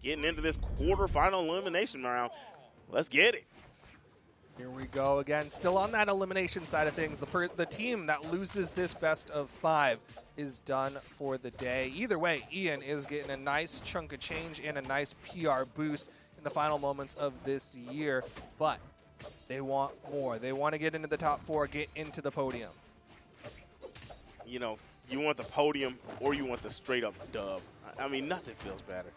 getting into this quarterfinal elimination round. Let's get it. Here we go again, still on that elimination side of things. The team that loses this best of 5 is done for the day. Either way, Ian is getting a nice chunk of change and a nice PR boost in the final moments of this year, but they want more. They want to get into the top 4, get into the podium. You know, you want the podium or you want the straight up dub. I mean, nothing feels better.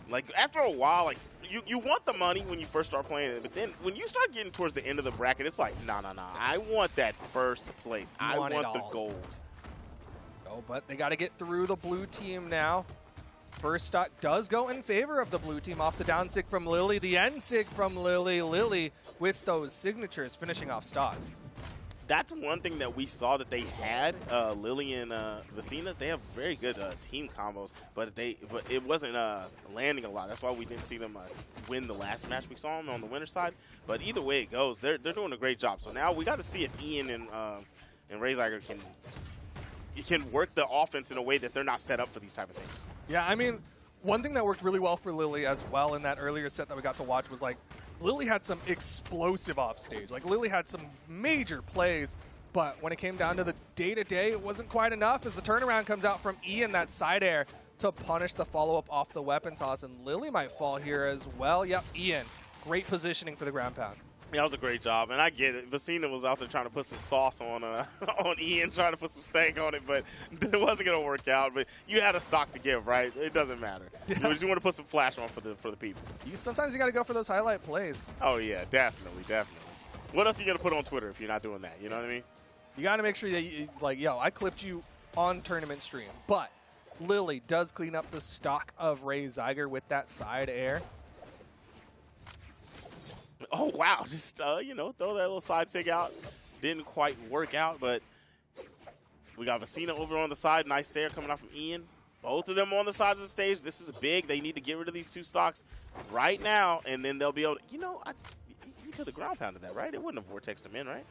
Like, after a while, like, you want the money when you first start playing it, but then when you start getting towards the end of the bracket, it's like, nah. I want that first place. I want the gold. Oh, but they got to get through the blue team now. First stock does go in favor of the blue team off the down sig from Lily, the end sig from Lily. Lily with those signatures finishing off stocks. That's one thing that we saw that they had, Lily and VecinaA. They have very good team combos, but it wasn't landing a lot. That's why we didn't see them win the last match we saw them on the winner side. But either way it goes, they're doing a great job. So now we got to see if Ian and Rayzigher can work the offense in a way that they're not set up for these type of things. Yeah, I mean, one thing that worked really well for Lily as well in that earlier set that we got to watch was, like, Lily had some explosive offstage. Like, Lily had some major plays, but when it came down to the day-to-day, it wasn't quite enough as the turnaround comes out from Ian, that side air, to punish the follow-up off the weapon toss, and Lily might fall here as well. Yep, Ian, great positioning for the ground pound. Yeah, that was a great job, and I get it. VecinaA was out there trying to put some sauce on on Ian, trying to put some stank on it, but it wasn't going to work out. But you had a stock to give, right? It doesn't matter. Yeah. You want to put some flash on for the people. Sometimes you got to go for those highlight plays. Oh yeah, definitely. What else are you going to put on Twitter if you're not doing that? You know what I mean? You got to make sure that you, like, yo, I clipped you on tournament stream, but Lily does clean up the stock of Rayzigher with that side air. Oh, wow. Just, you know, throw that little side sig out. Didn't quite work out, but we got VecinaA over on the side. Nice air coming out from Ian. Both of them on the sides of the stage. This is big. They need to get rid of these 2 stocks right now, and then they'll be able to, you know, you could have ground pounded that, right? It wouldn't have vortexed them in, right?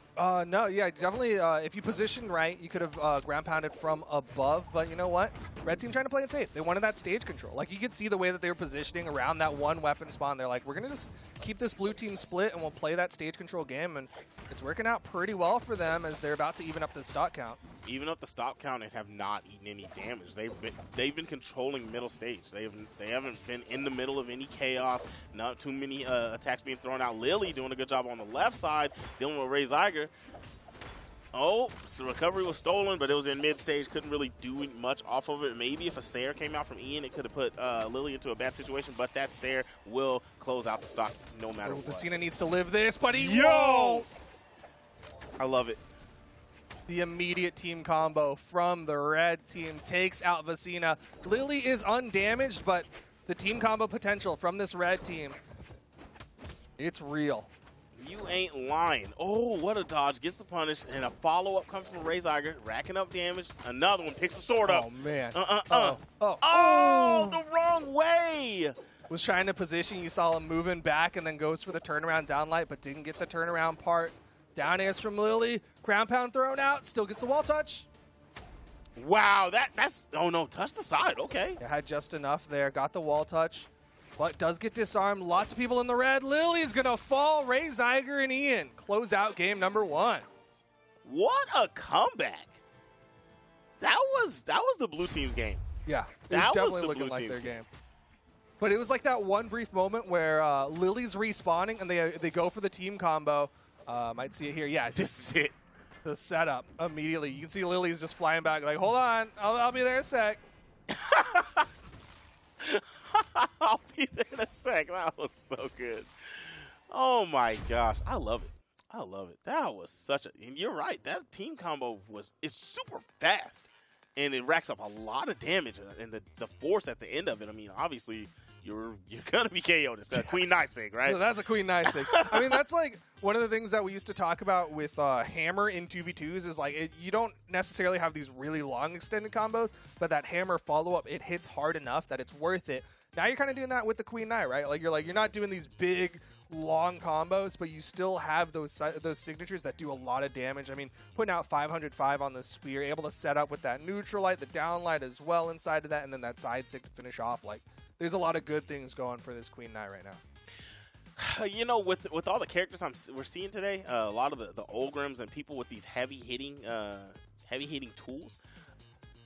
No, yeah, definitely. If you positioned right, you could have ground pounded from above. But you know what? Red team trying to play it safe. They wanted that stage control. Like, you could see the way that they were positioning around that one weapon spawn. They're like, we're going to just keep this blue team split, and we'll play that stage control game. And it's working out pretty well for them as they're about to even up the stock count. Even up the stock count and have not eaten any damage. They've been controlling middle stage. They haven't been in the middle of any chaos. Not too many attacks being thrown out. Lily doing a good job on the left side, dealing with Rayzigher. Oh, so the recovery was stolen, but it was in mid-stage. Couldn't really do much off of it. Maybe if a Sair came out from Ian, it could have put Lily into a bad situation, but that Sair will close out the stock no matter what. VecinaA needs to live this, but he won't! I love it. The immediate team combo from the red team takes out VecinaA. Lily is undamaged, but the team combo potential from this red team, it's real. You ain't lying. Oh, what a dodge. Gets the punish, and a follow-up comes from Rayzigher, racking up damage. Another one picks the sword up. Oh, man. Oh, the wrong way. Was trying to position. You saw him moving back and then goes for the turnaround downlight, but didn't get the turnaround part. Down airs from Lily. Ground pound thrown out. Still gets the wall touch. Wow, that's... Oh, no, touch the side. Okay. It had just enough there. Got the wall touch. But does get disarmed. Lots of people in the red. Lily's going to fall. Rayzigher and Ian close out game number 1. What a comeback. That was the blue team's game. Yeah, it was definitely looking like their game. But it was like that one brief moment where Lily's respawning and they go for the team combo. Might see it here. Yeah, this is it. The setup immediately. You can see Lily's just flying back like, hold on, I'll be there in a sec. I'll be there in a sec. That was so good. Oh my gosh, I love it. I love it. That was such a. And you're right. That team combo is super fast, and it racks up a lot of damage. And the force at the end of it. I mean, obviously, you're gonna be KO'd. It's the Queen Nightsig, right? So that's a Queen Nightsig. I mean, that's like one of the things that we used to talk about with Hammer in 2v2s is like you don't necessarily have these really long extended combos, but that Hammer follow-up, it hits hard enough that it's worth it. Now you're kind of doing that with the Queen Knight, right? Like you're not doing these big, long combos, but you still have those signatures that do a lot of damage. I mean, putting out 505 on the spear, able to set up with that neutral light, the down light as well inside of that, and then that side sig to finish off. Like, there's a lot of good things going for this Queen Knight right now. You know, with all the characters we're seeing today, a lot of the Olgrims and people with these heavy hitting tools,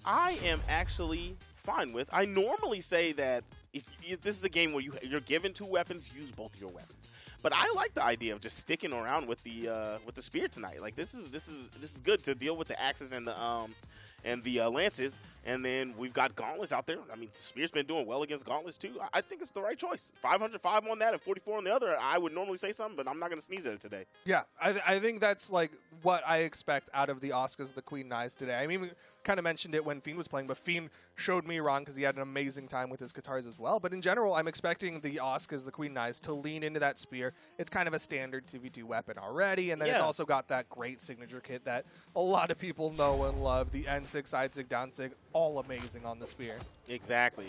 I am actually fine with. I normally say that if this is a game where you're given 2 weapons, use both of your weapons. But I like the idea of just sticking around with the spear tonight. Like this is good to deal with the axes and the lances, and then we've got gauntlets out there. I mean, Spear's been doing well against gauntlets too. I think it's the right choice. 505 on that and 44 on the other. I would normally say something, but I'm not going to sneeze at it today. Yeah, I think that's like what I expect out of the Oscars, the Queen Knights today. I mean, we kind of mentioned it when Fiend was playing, but Fiend showed me wrong because he had an amazing time with his guitars as well. But in general, I'm expecting the Oscars, the Queen Knights, to lean into that spear. It's kind of a standard 2v2 weapon already, and then it's also got that great signature kit that a lot of people know and love, the N6, side sig, down sig, all amazing on the spear. Exactly.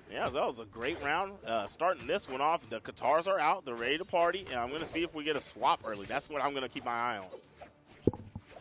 Yeah, that was a great round. Starting this one off, the guitars are out. They're ready to party, and I'm going to see if we get a swap early. That's what I'm going to keep my eye on.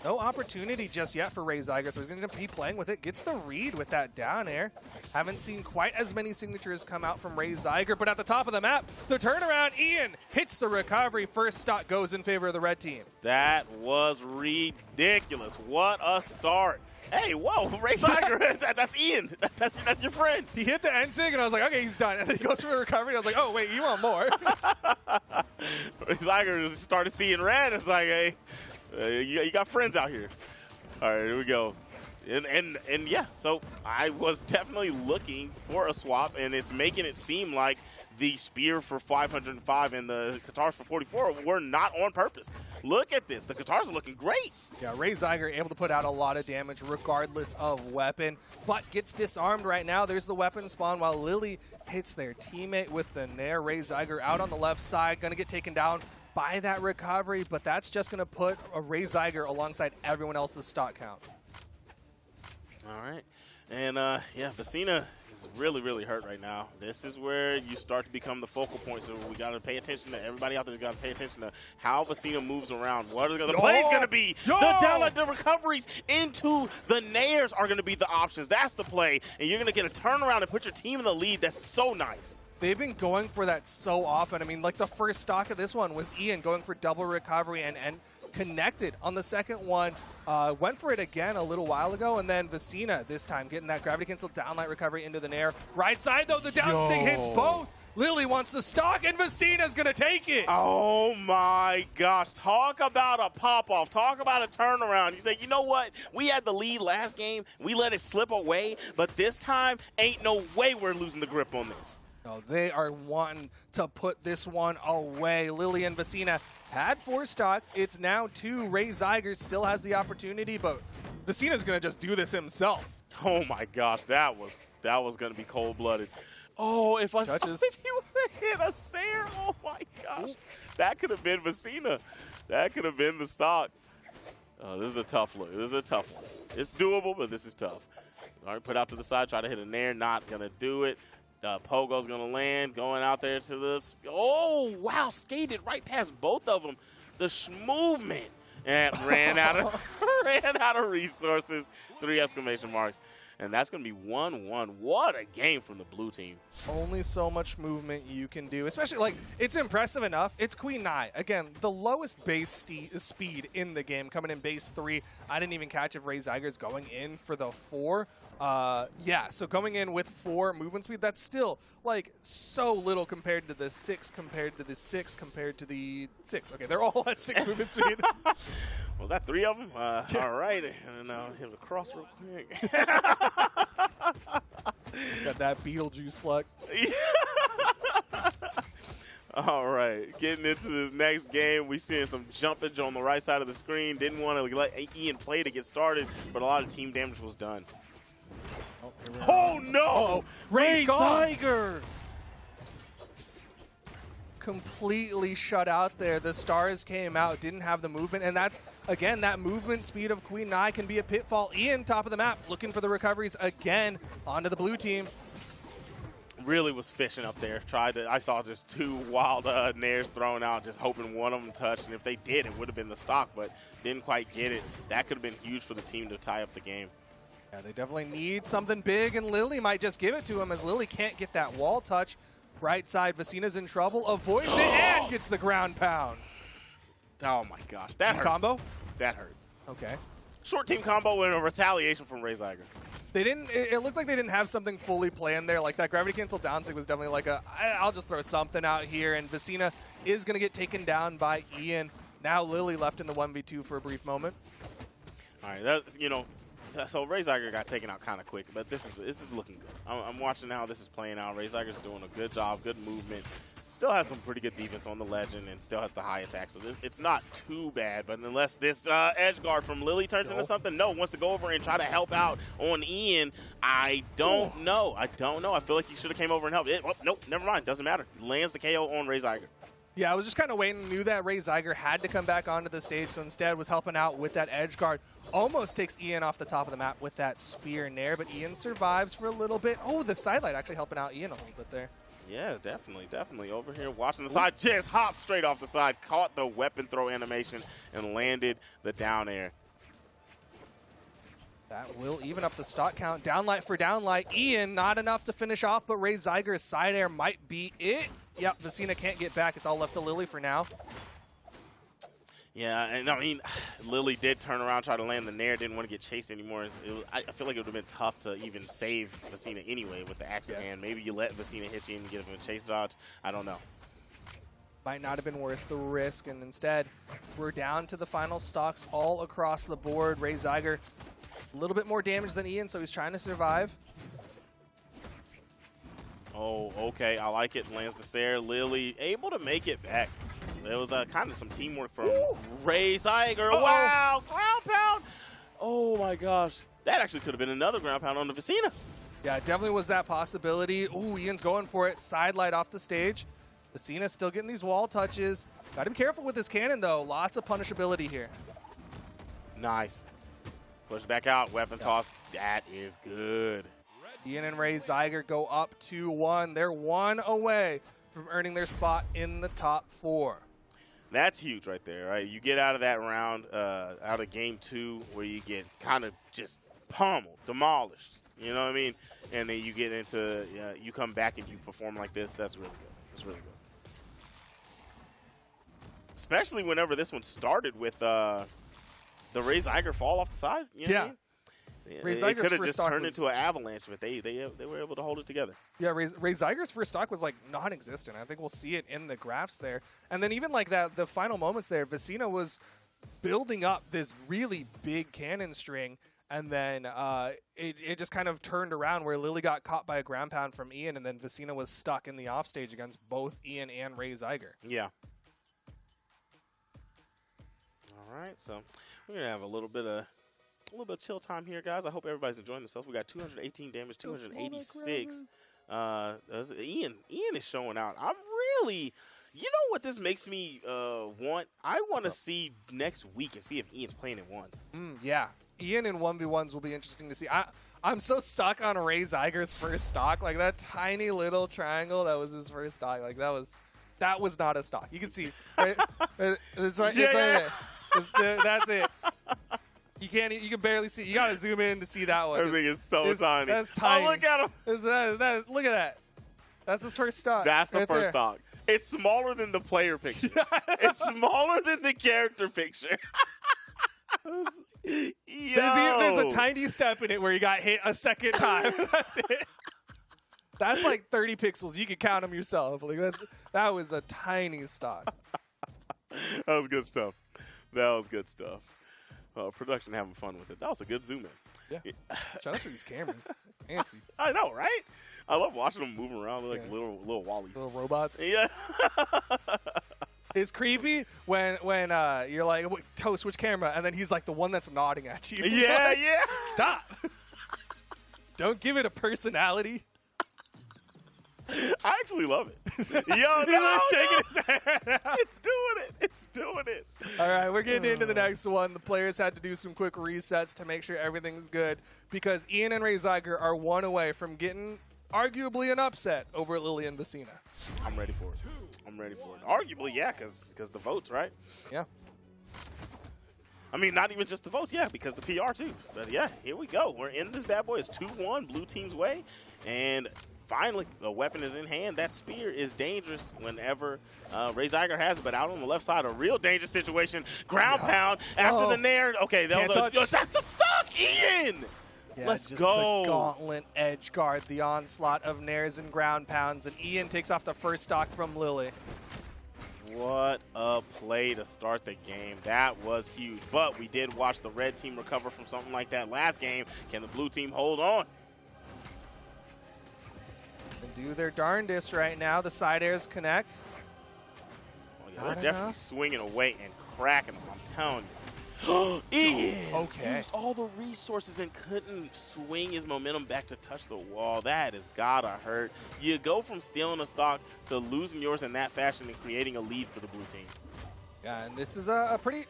No opportunity just yet for Rayzigher, so he's going to be playing with it. Gets the read with that down air. Haven't seen quite as many signatures come out from Rayzigher, but at the top of the map, the turnaround, Ian hits the recovery. First stock goes in favor of the red team. That was ridiculous. What a start. Hey, whoa, Rayzigher, that's Ian. That's your friend. He hit the N-sig, and I was like, okay, he's done. And then he goes for a recovery. I was like, oh, wait, you want more? Rayzigher just started seeing red. It's like, hey, you got friends out here. All right, here we go. And yeah, so I was definitely looking for a swap, and it's making it seem like the spear for 505 and the guitars for 44 were not on purpose. Look at this. The guitars are looking great. Yeah, Rayzigher able to put out a lot of damage regardless of weapon, but gets disarmed right now. There's the weapon spawn while Lily hits their teammate with the Nair. Rayzigher out on the left side, going to get taken down by that recovery, but that's just going to put a Rayzigher alongside everyone else's stock count. All right. And, yeah, VecinaA is really, really hurt right now. This is where you start to become the focal point, so we got to pay attention to everybody out there. Got to pay attention to how VecinaA moves around. What are the plays going to be? The downlight, the recoveries into the Nairs are going to be the options. That's the play, and you're going to get a turnaround and put your team in the lead. That's so nice. They've been going for that so often. I mean, like the first stock of this one was Ian going for double recovery and connected on the second one. Went for it again a little while ago, and then VecinaA this time getting that gravity cancel downlight recovery into the Nair. Right side, though, the down sig hits both. Lily wants the stock, and VecinaA's going to take it. Oh, my gosh. Talk about a pop-off. Talk about a turnaround. You say, you know what? We had the lead last game. We let it slip away, but this time, ain't no way we're losing the grip on this. No, they are wanting to put this one away. Lily and VecinaA had 4 stocks. It's now 2. Rayzigher still has the opportunity, but VecinaA's going to just do this himself. Oh, my gosh. That was going to be cold-blooded. Oh, if he would have hit a Sair, oh, my gosh. That could have been VecinaA. That could have been the stock. Oh, this is a tough look. This is a tough one. It's doable, but this is tough. All right, put out to the side, try to hit a Nair. Not going to do it. Pogo's going to land, going out there to this. Oh, wow, skated right past both of them. The movement. And ran out of resources. 3 exclamation marks. And that's going to be 1-1. What a game from the blue team. Only so much movement you can do. Especially, like, it's impressive enough. It's Queen Knight. Again, the lowest base speed in the game, coming in base 3. I didn't even catch if Rayzigher's going in for the 4. Yeah, so going in with 4 movement speed, that's still, like, so little compared to the 6, compared to the 6, compared to the 6. Okay, they're all at 6 movement speed. Was that 3 of them? All right. And hit the cross real quick. Got that Beetlejuice luck. All right. Getting into this next game, we seeing some jumpage on the right side of the screen. Didn't want to let Ian play to get started, but a lot of team damage was done. Oh, no! Rayzigher! Completely shut out there. The stars came out, didn't have the movement, and that's, again, that movement speed of Queen Knight can be a pitfall. Ian, top of the map, looking for the recoveries again onto the blue team. Really was fishing up there. I saw just 2 wild Nairs thrown out, just hoping one of them touched, and if they did, it would have been the stock, but didn't quite get it. That could have been huge for the team to tie up the game. Yeah, they definitely need something big, and Lily might just give it to him as Lily can't get that wall touch. Right side, VecinaA's in trouble, avoids it, and gets the ground pound. Oh my gosh, that hurts. Combo? That hurts. Okay. Short team combo and a retaliation from Rayzigher. They didn't. It looked like they didn't have something fully planned there. Like that gravity cancel down sig was definitely like I'll just throw something out here, and VecinaA is going to get taken down by Ian. Now Lily left in the 1v2 for a brief moment. All right, that's, you know, so Rayzigher got taken out kind of quick, but this is looking good. I'm watching how this is playing out. Rayzigher's doing a good job, good movement. Still has some pretty good defense on the Legend and still has the high attack, so it's not too bad. But unless this edge guard from Lily turns into something, wants to go over and try to help out on Ian, I don't know. I feel like he should have came over and helped. Nope, never mind. Doesn't matter. Lands the KO on Rayzigher. Yeah, I was just kind of waiting. Knew that Rayzigher had to come back onto the stage, so instead was helping out with that edge guard. Almost takes Ian off the top of the map with that spear and nair, but Ian survives for a little bit. Oh, the sidelight actually helping out Ian a little bit there. Yeah, definitely. Over here watching the side, just hopped straight off the side, caught the weapon throw animation, and landed the down air. That will even up the stock count. Downlight for downlight. Ian, not enough to finish off, but Rayzigher's side air might be it. Yep, VecinaA can't get back. It's all left to Lily for now. Yeah, and I mean, Lily did turn around, try to land the nair, didn't want to get chased anymore. I feel like it would have been tough to even save VecinaA anyway with the axe in hand. Maybe you let VecinaA hit you and give him a chase dodge. I don't know. Might not have been worth the risk, and instead, we're down to the final stocks all across the board. Rayzigher, a little bit more damage than Ian, so he's trying to survive. Oh, okay, I like it. Lands the Sarah. Lily able to make it back. There was kind of some teamwork from Rayzigher. Wow, ground pound. Oh my gosh, that actually could have been another ground pound on the VecinaA. Yeah, it definitely was that possibility. Ooh, Ian's going for it. Sidelight off the stage. VecinaA still getting these wall touches. Got to be careful with this cannon, though. Lots of punishability here. Nice. Push back out. Weapon toss. That is good. Ian and Rayzigher go up 2-1. They're one away from earning their spot in the top 4. That's huge right there, right? You get out of that round, out of game 2, where you get kind of just pummeled, demolished. You know what I mean? And then you get into, you come back and you perform like this. That's really good. That's really good. Especially whenever this one started with the Rayzigher fall off the side. You know what I mean? It could have just turned into an avalanche, but they were able to hold it together. Yeah, Rayzigher's first stock was like non-existent. I think we'll see it in the graphs there. And then even like that, the final moments there, VecinaA was building up this really big cannon string, and then it just kind of turned around where Lily got caught by a ground pound from Ian, and then VecinaA was stuck in the offstage against both Ian and Rayzigher. Yeah. All right, so we're gonna have a little bit of chill time here, guys. I hope everybody's enjoying themselves. We got 218 damage, 286. Ian is showing out. I'm really, you know what this makes me want? I want to see next week and see if Ian's playing it once. Yeah, Ian in 1v1s will be interesting to see. I'm so stuck on Rayzigher's first stock. Like that tiny little triangle, that was his first stock. Like that was not a stock. You can see, right? It's right. Yeah, it's right there. That's it. You can barely see. You gotta zoom in to see that one. Everything is so tiny. That's tiny. Oh, look at him. Look at that. That's his first stock. That's the right first there. stock. It's smaller than the player picture. It's smaller than the character picture. There's a tiny step in it where you got hit a second time. That's it. That's like 30 pixels. You can count them yourself. Like that was a tiny stock. That was good stuff. Production having fun with it. That was a good zoom in. Yeah. Shout out to these cameras. Fancy. I know, right? I love watching them move around. They're like little wallies. Little robots. Yeah. It's creepy when you're like, Toast, which camera? And then he's like the one that's nodding at you. Yeah, like, yeah. Stop. Don't give it a personality. I actually love it. He's shaking his head. It's doing it. All right, we're getting into the next one. The players had to do some quick resets to make sure everything's good because Ian and Rayzigher are one away from getting arguably an upset over Lily and VecinaA. I'm ready for it. Arguably, yeah, because the votes, right? Yeah. I mean, not even just the votes, yeah, because the PR too. But yeah, here we go. We're in this bad boy. It's 2-1, blue team's way. And finally, the weapon is in hand. That spear is dangerous whenever Rayzigher has it, but out on the left side, a real dangerous situation. Ground pound after the nair. Okay, that was that's the stock, Ian! Yeah, Let's just go. The gauntlet edge guard, the onslaught of nairs and ground pounds, and Ian takes off the first stock from Lily. What a play to start the game. That was huge. But we did watch the red team recover from something like that last game. Can the blue team hold on? And do their darndest right now. The side airs connect. Oh, yeah, they're definitely swinging away and cracking them, I'm telling you. Ian used all the resources and couldn't swing his momentum back to touch the wall. That has gotta hurt. You go from stealing a stock to losing yours in that fashion and creating a lead for the blue team. Yeah, and this is a pretty,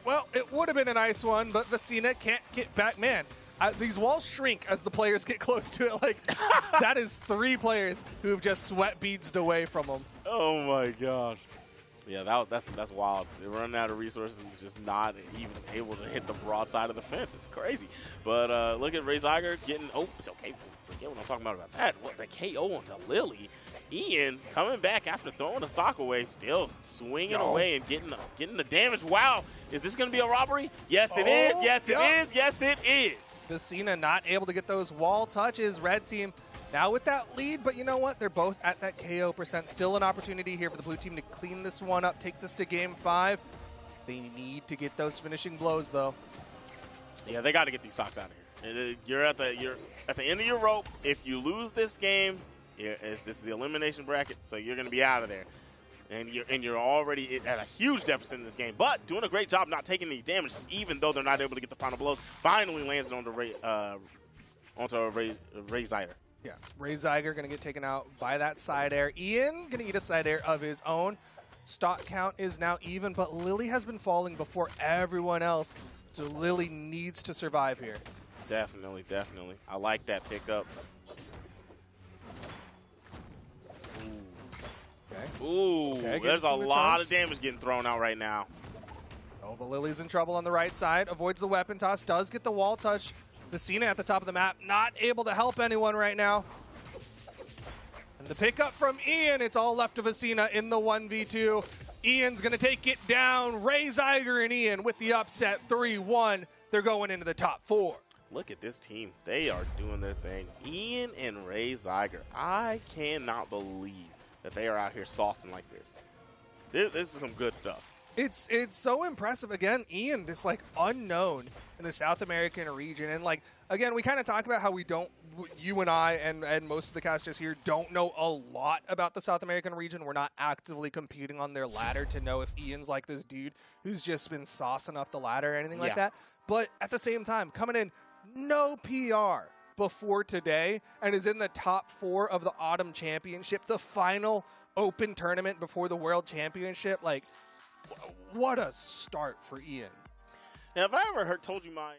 well, it would have been a nice one, but VecinaA can't get back. Man, these walls shrink as the players get close to it. Like, that is 3 players who have just sweat beads away from them. Oh my gosh. Yeah, that's wild. They're running out of resources and just not even able to hit the broadside of the fence. It's crazy. But look at Rayzigher getting, it's okay. Forget what I'm talking about that. What, the KO onto Lily. Ian coming back after throwing the stock away, still swinging away and getting the damage. Wow, is this going to be a robbery? Yes, it is. Yes, it is. Yes, it is. VecinaA not able to get those wall touches. Red team now with that lead, but you know what? They're both at that KO percent. Still an opportunity here for the blue team to clean this one up, take this to game 5. They need to get those finishing blows, though. Yeah, they got to get these stocks out of here. You're at the end of your rope. If you lose this game, this is the elimination bracket, so you're going to be out of there. And you're already at a huge deficit in this game, but doing a great job not taking any damage, even though they're not able to get the final blows. Finally lands it onto Rayzigher. Yeah, Rayzigher going to get taken out by that side air. Ian going to get a side air of his own. Stock count is now even, but Lily has been falling before everyone else, so Lily needs to survive here. Definitely, definitely. I like that pickup. Okay, there's a lot of damage getting thrown out right now. Oh, but Lily's in trouble on the right side. Avoids the weapon toss, does get the wall touch. VecinaA at the top of the map, not able to help anyone right now. And the pickup from Ian, it's all left to VecinaA in the 1v2. Ian's going to take it down. Rayzigher and Ian with the upset, 3-1. They're going into the top 4. Look at this team. They are doing their thing. Ian and Rayzigher, I cannot believe that they are out here saucing like this. This is some good stuff. It's so impressive. Again, Ian, this like unknown in the South American region. And like, again, we kind of talk about how we don't, you and I and most of the casters here don't know a lot about the South American region. We're not actively competing on their ladder to know if Ian's like this dude who's just been saucing up the ladder or anything like that. But at the same time, coming in, no PR before today, and is in the top 4 of the Autumn Championship, the final open tournament before the World Championship. Like, what a start for Ian. Now, have I ever told you my